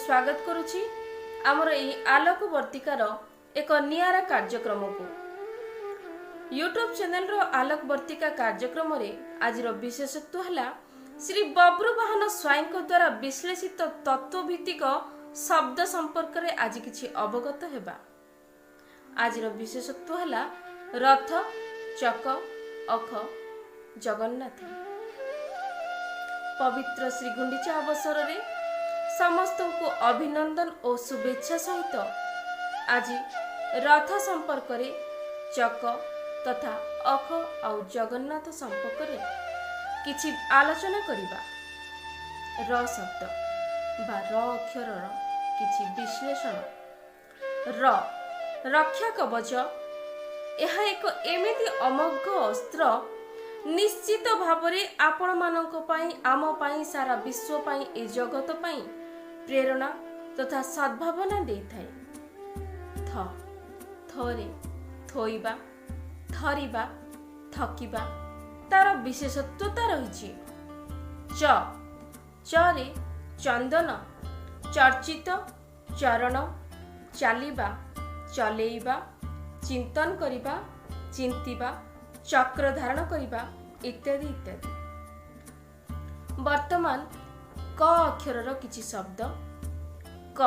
स्वागत करुछि आमर एही आलोक वर्तिकार एक नियारा कार्यक्रम को यूट्यूब चैनल रो आलोक वर्तिका कार्यक्रम रे आज रो विशेषत्व हला श्री बब्रुवाहन स्वाई द्वारा विश्लेषित तत्वभित्तिक शब्द संपर्क रे आज किछि अवगत हेबा। आज रो विशेषत्व हला रथ चक अख जगन्नाथ। पवित्र श्री गुंडीचा अवसर रे समस्त को अभिनंदन और शुभेच्छा सहित आज रथ संपर्क रे चक तथा अख और जगन्नाथ संपर्क रे किछि आलोचना करिबा। र शब्द बा र अक्षर किछि विश्लेषण। र रक्षा कवच यह एक एमिति अमोघ अस्त्र निश्चित भावरे आपण मानक पाई आम पाई सारा विश्व पाई ए जगत पाई प्रेरणा तथा सद्भावना दे थाए। थरे थोइबा थरिबा थकिबा तार विशेषत्वता रही। चरे चंदन चर्चित चरण चालिबा चलेइबा चिंतन करिबा चिंतिबा चक्र धारण करिबा इत्यादि इत्यादि। वर्तमान क अक्षर किछि शब्द क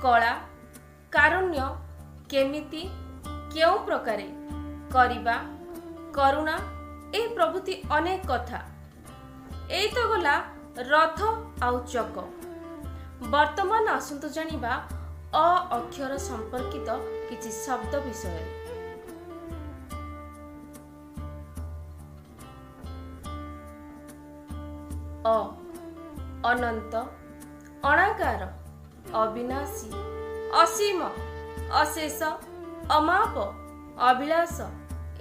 कला कारुण्य केमिति केउ प्रकारे करिबा करुणा ए प्रभृति अनेक कथा एई तो गला रथ आउ चक। वर्तमान आसंतु जानिबा अ अक्षर संपर्कित किछि शब्द विषय। अनंत अनाकार अविनाशी असीम अशेष अमाप अभिलाष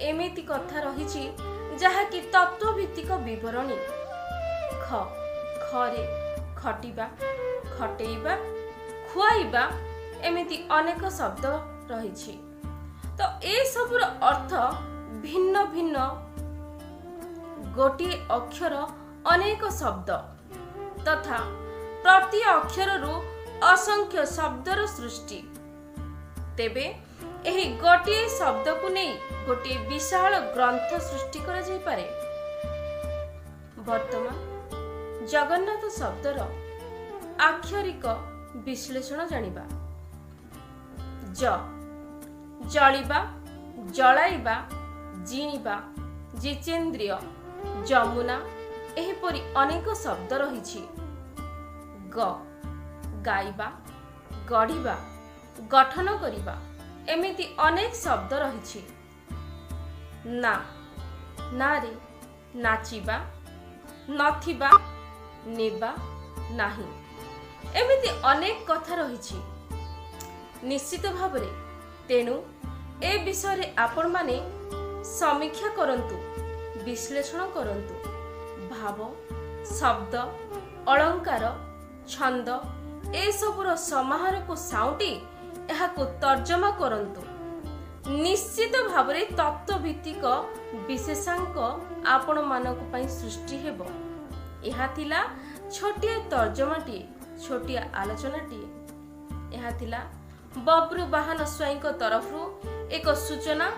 एमिति कथा रही जहा कि तत्वभित्तिक विवरणी। खरे खटिबा खटेइबा खुआइबा एमिति अनेक शब्द रही। तो ए सबुर अर्थ भिन्न भिन्न गोटे अक्षर अनेक शब्द तथा प्रति अक्षर असंख्य शब्दर सृष्टि। तेबे एही गोटे शब्द को नहीं गोटे विशाल ग्रंथ सृष्टि करा जाय पारे। वर्तमान जगन्नाथ शब्दर आक्षरिक विश्लेषण जानिबा। जलिबा जलाइबा जिणिबा जितेन्द्रिय जमुना एहिपरि अनेक शब्द रही। गाइबा गढ़िबा गठन करिबा एमिति अनेक शब्द रही। नारे नाचिबा नथिबा नेबा नाही एमिति अनेक कथा रही। निश्चित भावरे तेणु ए विषय आपण माने समीक्षा करंतु विश्लेषण करंतु। भाव शब्द अलंकार छंद ए सबुर समाहार को साउटी एहा को तर्जमा करंतु। निश्चित भावरे तत्वभित्तिक विशेषांक आपण मानक पई सृष्टि हेबो। एहा थिला छोटिया तर्जमाटी छोटिया आलोचनाटी। एहा थिला बब्रुवाहन स्वाई तरफरु एक सूचना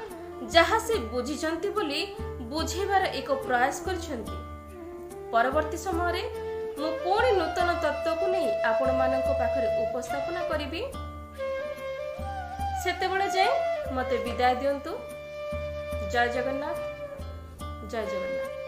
जहा से बुझिचंती बोली बुझेबार एक प्रयास करछंती। परवर्ती समय रे मु पुणी नूतन तत्व को नहीं आपण मानक पाखरे उपस्थापना करिबी। सेतेबेले जाय मते विदाय दियंतु। जय जगन्नाथ जय जगन्नाथ।